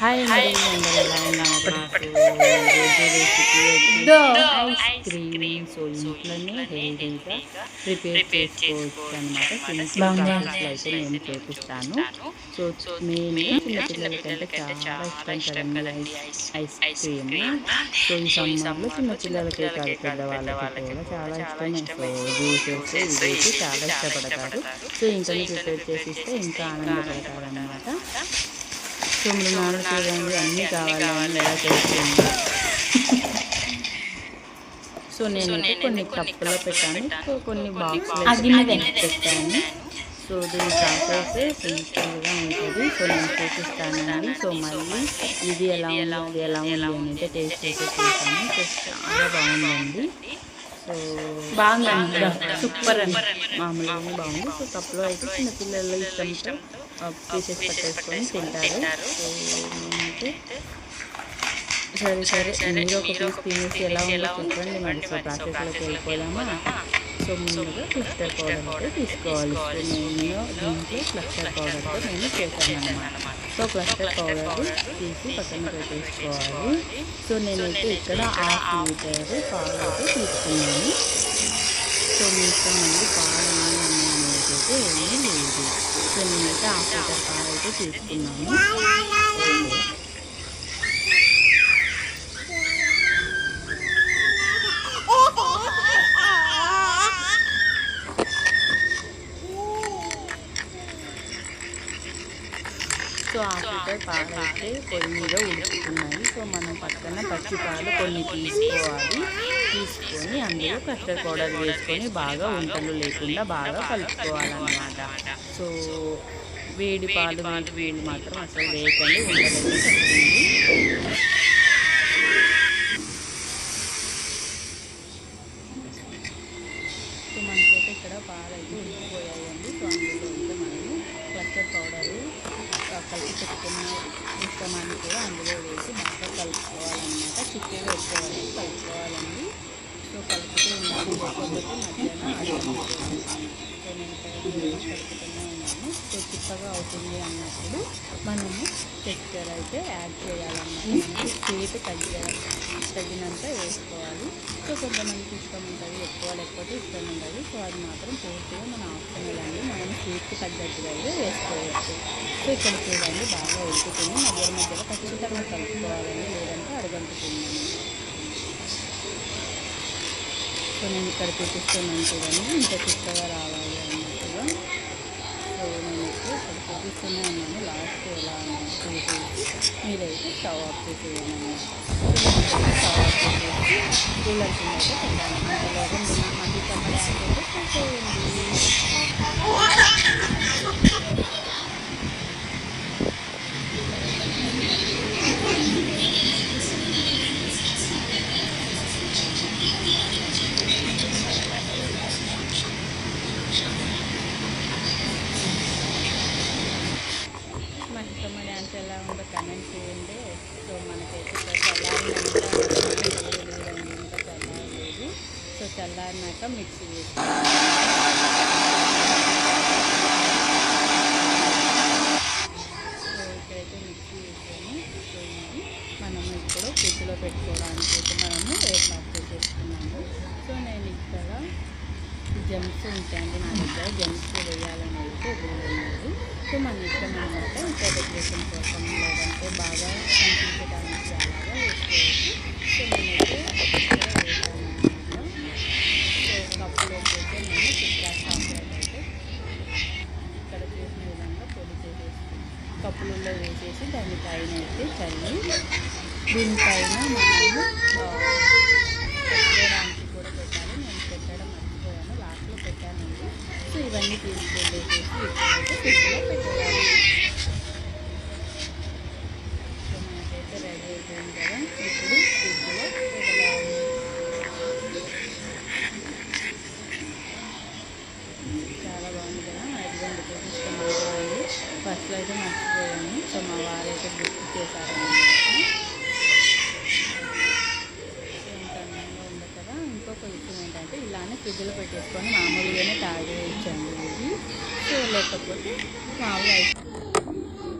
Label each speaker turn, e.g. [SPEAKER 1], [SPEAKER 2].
[SPEAKER 1] Hi అండి, అందరూ ఎలా ఉన్నారు? Ice cream. సో ఇంట్లోనే హెల్దీగా ప్రిపేర్ చేసుకోవచ్చు అనమాట. సింపుల్ ప్రాసెస్లో అయితే నేను చూపిస్తాను. సో మెయిన్గా చిన్నపిల్లలకంటే చాలా ఇష్టం కదండి ఐస్ క్రీమ్. సో ఈ సమ్మర్లో చిన్నపిల్లలకే కాదు, పెద్దవాళ్ళకి కూడా చాలా ఇష్టమే. సో జ్యూసెస్ ఇవైతే చాలా ఇష్టపడతారు. సో ఇంట్లోనే ప్రిపేర్ చేసి ఇస్తే ఇంకా ఆనందపడతారు అనమాట. సో నాన్న చూడండి అన్నీ కావాలని ఎలా చేస్తుంది. సో నేనైతే కొన్ని కప్పులో పెట్టాను, కొన్ని బాక్స్లో పెట్టాను. సో దీని ప్రాసెస్ సింపుల్గా ఉంటుంది. సో నేను చూపిస్తానండి. సో మళ్ళీ ఇది ఎలా ఉంది అది ఎలా ఉంది అని అయితే టేస్ట్ చేసి చూసాను. సో చాలా బాగుందండి. సో
[SPEAKER 2] బాగుంది, సూపర్
[SPEAKER 1] మామూలుగానే బాగుంది. సో కప్పులో అయితే చిన్నపిల్లలు ఇష్టంతో పీసెస్ పట్టేసుకొని తింటారు. సో నేనైతే సరే మీరు ఒక పీస్ తినేసి ఎలా ఉందో చెప్పండి. మరి సో ప్రాసెస్లోకి వెళ్ళిపోదామా. సో ముందుగా క్లస్టర్ పౌడర్ అయితే తీసుకోవాలి. సో నేను దీంట్లో క్లస్టర్ పౌడర్తో నేను చేశాను అనమాట. సో క్లస్టర్ పౌడర్ తీసి పక్కన పెట్టేసుకోవాలి. సో నేనైతే ఇక్కడ 1/2 లీటర్ పాలు అయితే తీసుకున్నాను. సో మిగతా మంది పాలు అయితే ఏమీ లేదు. సో నేనైతే 1/2 లీటర్ పాలు అయితే తీసుకున్నాను. సో 1/2 లీటర్ పాలు అయితే పొయ్యి మీద ఉడుకుతున్నాయి. సో మనం పక్కన పచ్చి పాలు కొన్ని తీసుకొని అందులో కస్టర్డ్ పౌడర్ వేసుకొని బాగా ఉంటలు లేకుండా బాగా కలుపుకోవాలన్నమాట. సో వేడి పాలు వేడి మాత్రం అసలు వేయకండి, ఉండలేదు కట్టండి. సో మనకైతే ఇక్కడ పాలు అయితే ఉడికిపోయాయండి. సో అందులో అయితే మనము క్లస్టర్డ్ పౌడరు కలిపి పెట్టుకున్న మిశ్రమాన్ని కూడా అందులో వేసి బాగా కలుపుకోవాలన్నమాట. చిక్కగా ఎక్కువ కలుపుకోవాలండి. సో కలుపుతూ ఉన్నాను, లేకపోతే మధ్యాహ్నం అడిగిపోతుంది. సో నేను ఇక్కడ కలుపుతూనే ఉన్నాను. సో చిక్కగా అవుతుంది అన్నప్పుడు మనము టెక్స్చర్ అయితే యాడ్ చేయాలన్నమాట. మనకి స్వీట్ తగినంత వేసుకోవాలి. సో కొంతమందికి ఇష్టం ఉంటుంది ఎక్కువ, లేకపోతే ఇష్టం ఉండదు. సో అది మాత్రం పూర్తిగా మన ఆప్షనల్ అండి. మనం స్వీట్కి తగ్గట్టుగా అయితే వేసుకోవచ్చు. సో ఇక్కడ చూడండి బాగా ఉడుకుతుంది. మధ్యలో ఖచ్చితంగా కలుపుకోవాలండి, లేదంటే అడగంటుతుంది. సో నేను ఇక్కడ చూపిస్తున్నాను చూడండి, ఇంత చిక్కగా రావాలి అన్నట్టుగా. సో నేను ఇక్కడ చూపిస్తూనే ఉన్నాను. లాస్ట్ ఎలా చూసి మీరైతే స్టవ్ ఆఫ్ చేసేయాలన్నమాట. స్టవ్ ఆఫ్ చేసేసి కూలర్ కింద అయితే పెట్టాను. అంతలోగా మళ్ళీ కమ్మడి అంటే చూసేయండి. మహిళ డ్యాన్స్ ఎలా ఉందో కమెంట్ చేయండి. సో మనకైతే చల్లారినాక ఇంకా చల్లారలేదు. సో చల్లారినాక మిక్సీ వేసుకోవాలి. సో ఇక్కడైతే మిక్సీ వేసుకొని సో ఇది మనము ఇప్పుడు ఫ్రిడ్జ్లో పెట్టుకోవడానికి అయితే మనము ఏర్పాటు చేసేసుకున్నాము. సో నేను ఇక్కడ జమ్స్ ఉంటాయండి నా దగ్గర. జమ్స్ వేయాలని అయితే ఎదురులేదు. సో మన ఇష్టం అనమాట. ఇంకా డెకరేషన్ కోసం లేదంటే బాగా కనిపించడానికి అలాగా వేసుకోవచ్చు. సో నేనైతే ఇక్కడ వేసాను అనమాట. సో కప్పులోకి అయితే నేను చిట్కా చాక్లెట్ అయితే ఇక్కడ చేసిన విధంగా పొడి చేసేసుకుని కప్పులలో వేసేసి దానిపైన అయితే చల్లి దీనిపైన మనము పెట్టుకోవడానికి కూడా పెట్టాలి. నేను పెట్టడం మర్చిపోయాను, లాస్ట్లో పెట్టానండి. సో ఇవన్నీ తీసుకెళ్ళేసేసి ఇప్పుడైతే ఫ్రిడ్జ్లో పెట్టేయాలి. సో మనకైతే రెడీ అయిపోయింది కదా. ఇప్పుడు ఫ్రిడ్జ్లో పెట్టాలి. చాలా బాగుంది కదా. ఎటువంటి చూపిస్తున్నాను. ఫస్ట్లో అయితే మర్చిపోయాను. సో మా వారైతే గుర్తు చేశారన్నమాట. ఇంకొక విషయం ఏంటంటే ఇలానే ఫ్రిడ్జ్లో పెట్టేసుకొని మామూలుగానే తాగేయచ్చండి ఇది. సో లేకపోతే మామూలుగా